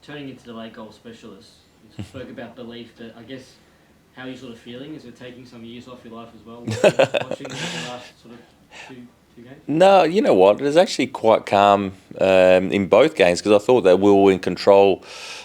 turning into the late goal specialist, you spoke about belief, but I guess how are you sort of feeling? Is it taking some years off your life as well, watching the last sort of two games? No, you know what? It was actually quite calm in both games because I thought that we were in control,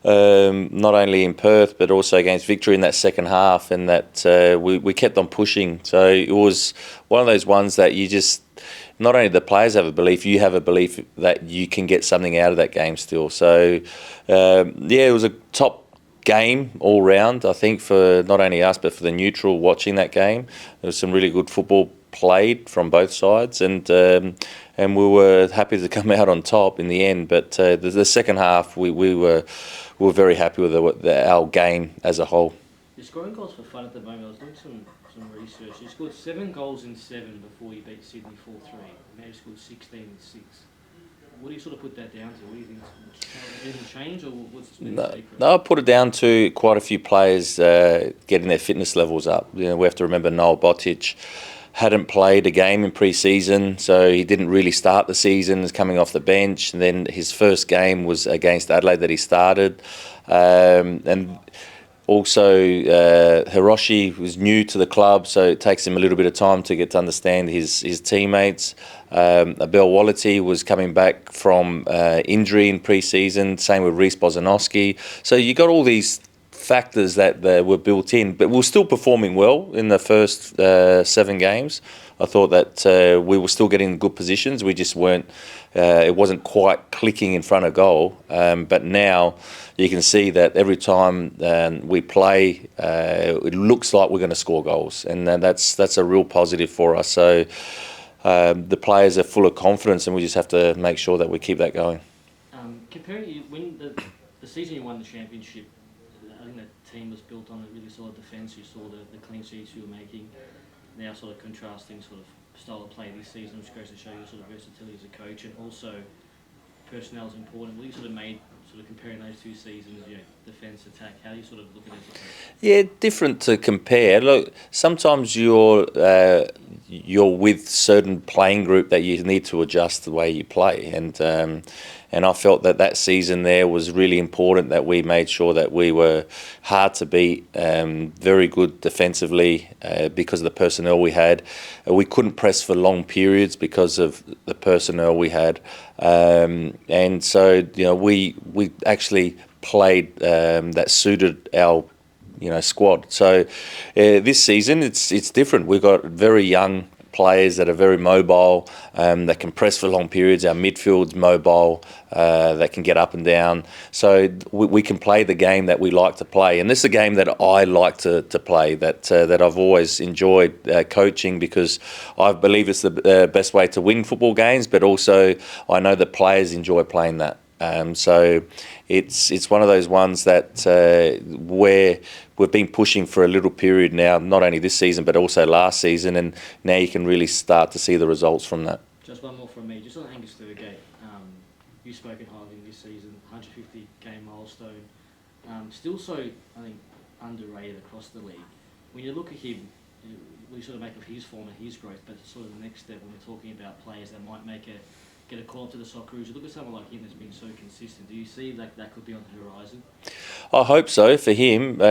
not only in Perth but also against Victory in that second half, and that we kept on pushing. So it was one of those ones that you just, not only the players have a belief, you have a belief that you can get something out of that game still. So it was a top game all round, I think, for not only us but for the neutral watching that game. There was some really good football played from both sides, and we were happy to come out on top in the end. But the second half, we were very happy with our game as a whole. You're scoring goals for fun at the moment. I was doing some research. You scored 7 goals in 7 before you beat Sydney 4-3. Now you scored 16 in 6. What do you sort of put that down to? What do you think? Anything change, or what's been the secret? No, I put it down to quite a few players getting their fitness levels up. You know, we have to remember Noel Botic hadn't played a game in pre-season, so he didn't really start the season. He's coming off the bench, and then his first game was against Adelaide that he started, and also Hiroshi was new to the club, so it takes him a little bit of time to get to understand his teammates. Abel Wallity was coming back from injury in pre-season, same with Reece Bozanowski. So you got all these factors that were built in, but we were still performing well in the first 7 games. I thought that we were still getting good positions. We just weren't. It wasn't quite clicking in front of goal. But now you can see that every time we play, it looks like we're going to score goals, and that's a real positive for us. So the players are full of confidence, and we just have to make sure that we keep that going. Comparing you, when the season you won the championship, I think that team was built on a really solid defence. You saw the clean sheets you were making. Now sort of contrasting sort of style of play this season, which goes to show your sort of versatility as a coach, and also personnel is important. What you sort of made, sort of comparing those two seasons, defence, attack, how do you sort of look at it as a coach? Yeah, different to compare. Look, sometimes you're with certain playing group that you need to adjust the way you play, and I felt that season there was really important, that we made sure that we were hard to beat, very good defensively because of the personnel we had. We couldn't press for long periods because of the personnel we had, and so we actually played that suited our squad. So this season it's different. We've got very young players that are very mobile, that can press for long periods. Our midfield's mobile, that can get up and down. So we can play the game that we like to play, and this is a game that I like to play. That I've always enjoyed coaching, because I believe it's the best way to win football games. But also I know that players enjoy playing that. So it's one of those ones that where we've been pushing for a little period now, not only this season but also last season, and now you can really start to see the results from that. Just one more from me, just on Angus Thurgate. You've spoken highly of this season, 150 game milestone. Still so, I think, underrated across the league. When you look at him, we sort of make of his form and his growth, but it's sort of the next step when we're talking about players that might get a call up to the Socceroos. You look at someone like him that's been so consistent. Do you see that could be on the horizon? I hope so for him.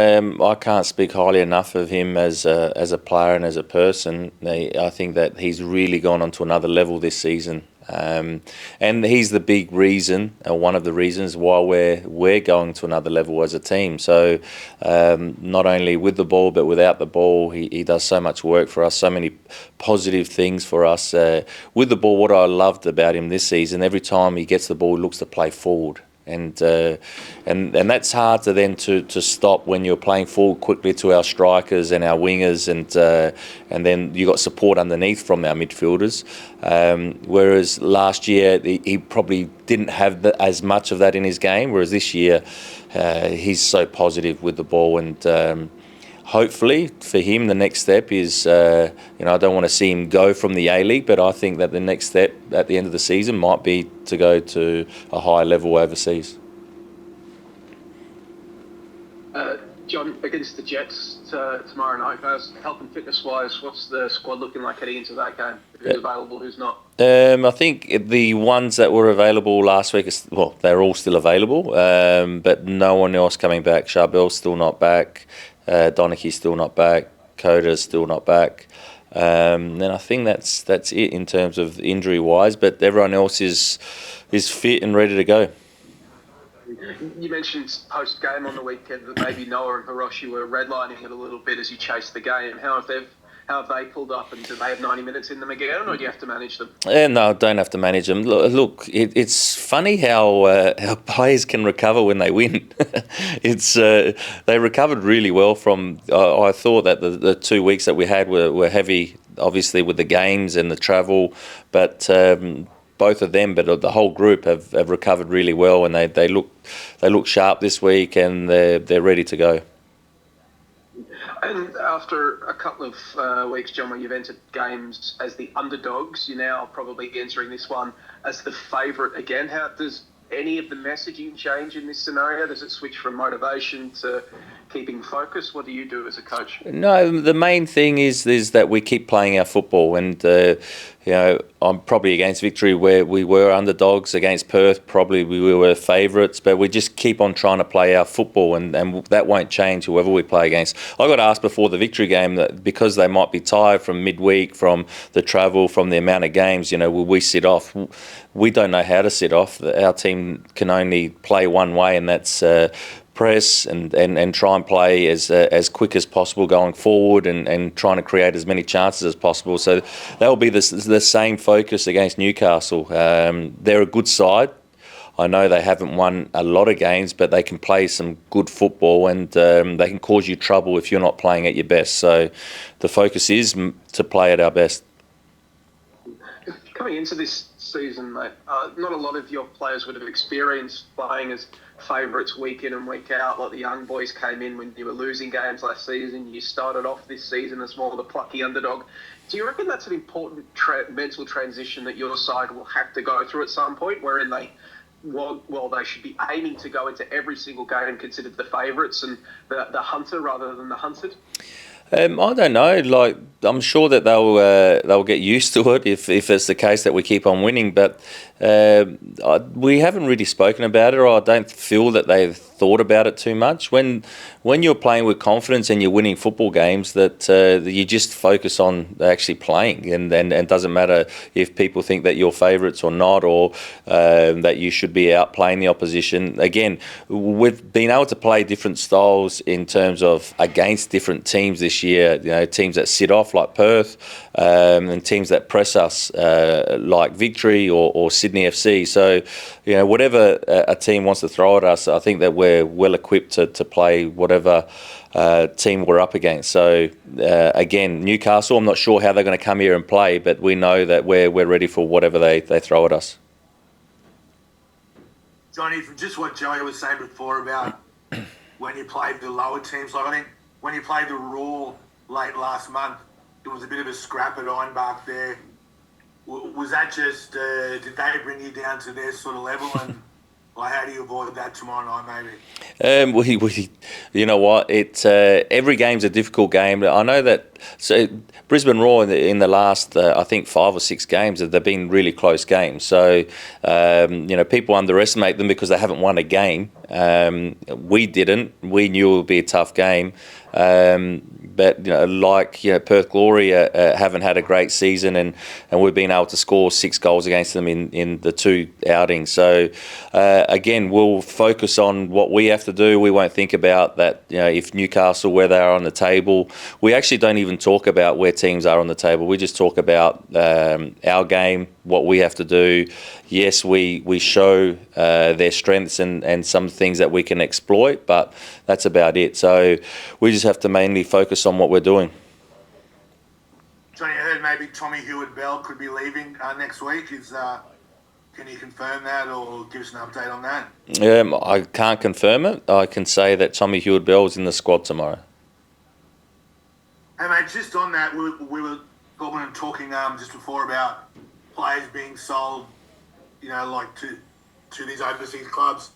I can't speak highly enough of him as a player and as a person. I think that he's really gone on to another level this season. And he's the big reason, one of the reasons why we're going to another level as a team. So not only with the ball but without the ball, he does so much work for us, so many positive things for us. With the ball, what I loved about him this season, every time he gets the ball, he looks to play forward. And that's hard to then to stop when you're playing forward quickly to our strikers and our wingers, and then you got support underneath from our midfielders. Whereas last year he probably didn't have as much of that in his game. Whereas this year he's so positive with the ball, and hopefully for him the next step is I don't want to see him go from the A-League, but I think that the next step at the end of the season might be to go to a higher level overseas. John, against the Jets tomorrow night, guys, health and fitness-wise, what's the squad looking like heading into that game? Who's available, who's not? I think the ones that were available last week, they're all still available, but no one else coming back. Charbel's still not back. Donachie's still not back. Coda's still not back. And I think that's it in terms of injury-wise, but everyone else is fit and ready to go. You mentioned post-game on the weekend that maybe Noah and Hiroshi were redlining it a little bit as you chased the game. How have they pulled up, and do they have 90 minutes in them again, or do you have to manage them? No, don't have to manage them. Look, it's funny how players can recover when they win. They recovered really well from. I thought that the 2 weeks that we had were heavy, obviously with the games and the travel, but. Both of them, but the whole group have recovered really well, and they look sharp this week, and they're ready to go. And after a couple of weeks, John, where you've entered games as the underdogs, you're now probably entering this one as the favourite again. How does any of the messaging change in this scenario? Does it switch from motivation to keeping focus? What do you do as a coach? No, the main thing is that we keep playing our football, and I'm probably against Victory where we were underdogs. Against Perth, probably we were favourites, but we just keep on trying to play our football, and that won't change whoever we play against. I got asked before the Victory game that because they might be tired from midweek, from the travel, from the amount of games, will we sit off? We don't know how to sit off. Our team can only play one way, and that's press and try and play as quick as possible going forward, and trying to create as many chances as possible. So that will be the same focus against Newcastle. They're a good side. I know they haven't won a lot of games, but they can play some good football, and they can cause you trouble if you're not playing at your best. So the focus is to play at our best. Coming into this season, mate, not a lot of your players would have experienced playing as favourites week in and week out. Like the young boys came in when you were losing games last season. You started off this season as more of the plucky underdog. Do you reckon that's an important mental transition that your side will have to go through at some point, wherein they should be aiming to go into every single game considered the favourites and the hunter rather than the hunted? I don't know. Like, I'm sure that they'll get used to it if it's the case that we keep on winning. But we haven't really spoken about it, or I don't feel that they've thought about it too much. When you're playing with confidence and you're winning football games, that you just focus on actually playing, and it doesn't matter if people think that you're favourites or not, or that you should be out playing the opposition. Again, we've been able to play different styles in terms of against different teams this year. Teams that sit off like Perth, and teams that press us like Victory or Sydney FC. So, whatever a team wants to throw at us, I think that we're well equipped to play whatever team we're up against. So, again, Newcastle, I'm not sure how they're going to come here and play, but we know that we're ready for whatever they throw at us. Johnny, from just what Joey was saying before about when you played the lower teams, like I think when you played the Raw late last month, it was a bit of a scrap at Ironbark there. Was that just, did they bring you down to their sort of level, and how do you avoid that tomorrow night maybe? You know what, every game's a difficult game. I know that Brisbane Raw in the last, I think 5 or 6 games, they've been really close games. So, people underestimate them because they haven't won a game. We didn't. We knew it would be a tough game. But Perth Glory haven't had a great season, and we've been able to score 6 goals against them in the 2 outings. So again, we'll focus on what we have to do. We won't think about that. If Newcastle, where they are on the table, we actually don't even talk about where teams are on the table. We just talk about our game, what we have to do. Yes, we show their strengths and some things that we can exploit, but that's about it. So we just have to mainly focus on what we're doing. Johnny, I heard maybe Tommy Hewitt-Bell could be leaving next week. Can you confirm that or give us an update on that? I can't confirm it. I can say that Tommy Hewitt-Bell is in the squad tomorrow. Hey mate, just on that, we were talking just before about players being sold, to these overseas clubs.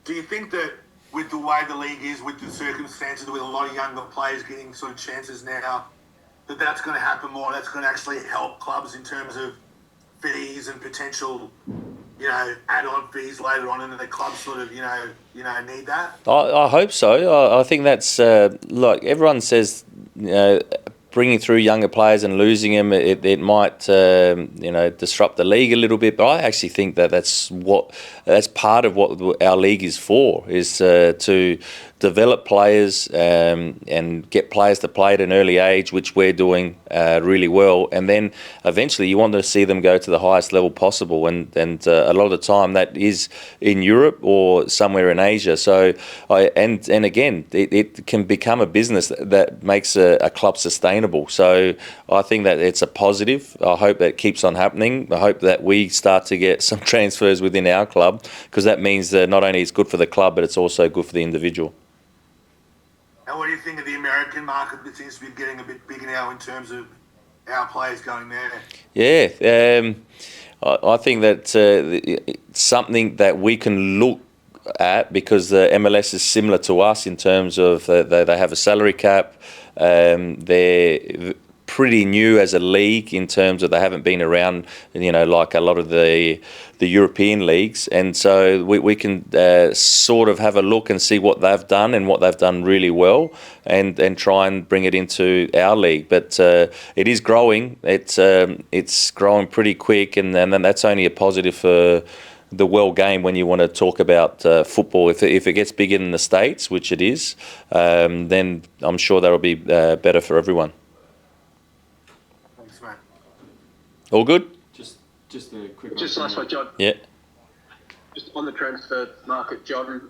Do you think that with the way the league is, with the circumstances, with a lot of younger players getting sort of chances now, that's going to happen more. That's going to actually help clubs in terms of fees and potential, add-on fees later on, and the clubs sort of, need that. I hope so. I think that's like everyone says. Bringing through younger players and losing them, it might disrupt the league a little bit. But I actually think that's part of what our league is for, is to develop players and get players to play at an early age, which we're doing really well. And then eventually you want to see them go to the highest level possible. And a lot of the time that is in Europe or somewhere in Asia. So and again, it can become a business that makes a club sustainable. So I think that it's a positive. I hope that keeps on happening. I hope that we start to get some transfers within our club, because that means that not only it's good for the club, but it's also good for the individual. And what do you think of the American market that seems to be getting a bit bigger now in terms of our players going there? Yeah, I think that it's something that we can look at, because the MLS is similar to us in terms of they have a salary cap. They're pretty new as a league in terms of they haven't been around, like a lot of the European leagues, and so we can sort of have a look and see what they've done and what they've done really well, and try and bring it into our league. But it is growing. It's growing pretty quick, and then that's only a positive for the world game when you want to talk about football. If it gets bigger in the States, which it is, then I'm sure that'll be better for everyone. Thanks, mate. All good? Just a quick one. Just last one, John. Yeah. Just on the transfer market, John,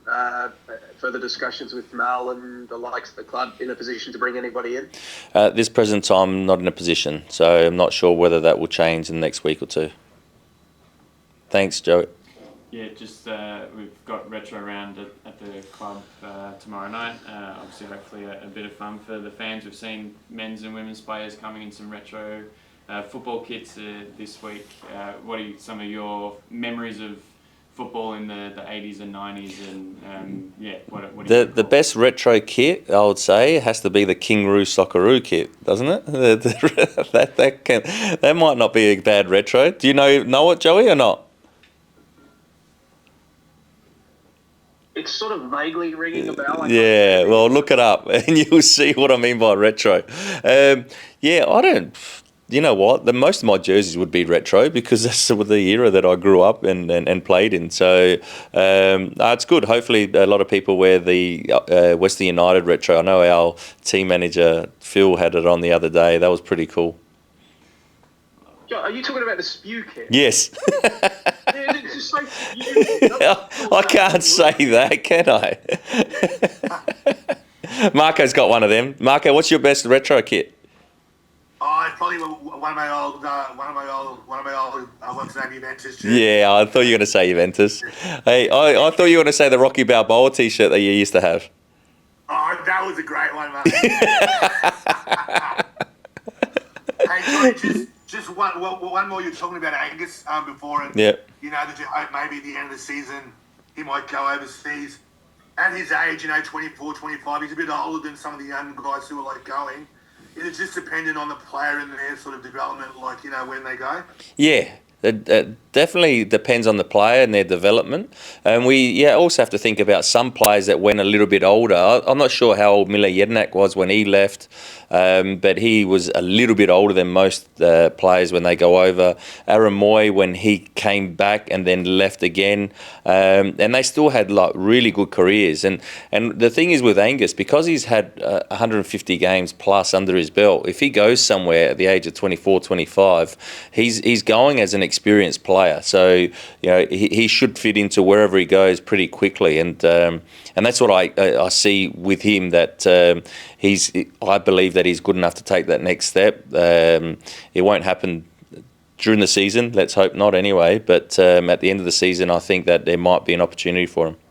further discussions with Mal and the likes of the club in a position to bring anybody in? At this present time, I'm not in a position, so I'm not sure whether that will change in the next week or two. Thanks, Joey. Yeah, just we've got retro round at the club tomorrow night. Obviously, hopefully a bit of fun for the fans. We've seen men's and women's players coming in some retro football kits this week. What are some of your memories of football in the 80s and 90s? And what do you The best retro kit, I would say, has to be the Kingaroo Socceroo kit, doesn't it? That might not be a bad retro. Do you know it, Joey, or not? It's sort of vaguely ringing a bell. Yeah, well, look it up and you'll see what I mean by retro. I don't. You know what? Most of my jerseys would be retro, because that's the era that I grew up and played in. So it's good. Hopefully, a lot of people wear the Western United retro. I know our team manager Phil had it on the other day. That was pretty cool. John, are you talking about the Spew kit? Yes. Yeah, it's just like I can't say that, can I? Marco's got one of them. Marco, what's your best retro kit? Oh, it's probably one of my old, what's the name, Juventus. Yeah, I thought you were going to say Juventus. Hey, I thought you were going to say the Rocky Balboa t-shirt that you used to have. Oh, that was a great one, mate. Hey, Johnny, just one more. You're talking about Angus before, and yeah. That you hope maybe at the end of the season he might go overseas. At his age, 24, 25, he's a bit older than some of the young guys who are going. Is it just dependent on the player and their sort of development, when they go? Yeah. It definitely depends on the player and their development. And we also have to think about some players that went a little bit older. I'm not sure how old Mile Jedinak was when he left, but he was a little bit older than most players when they go over. Aaron Moy, when he came back and then left again, and they still had really good careers. And the thing is with Angus, because he's had 150 games plus under his belt, if he goes somewhere at the age of 24, 25, he's going as an experienced player. So he should fit into wherever he goes pretty quickly, and that's what I see with him, that I believe that he's good enough to take that next step. It won't happen during the season, let's hope not anyway, but at the end of the season I think that there might be an opportunity for him.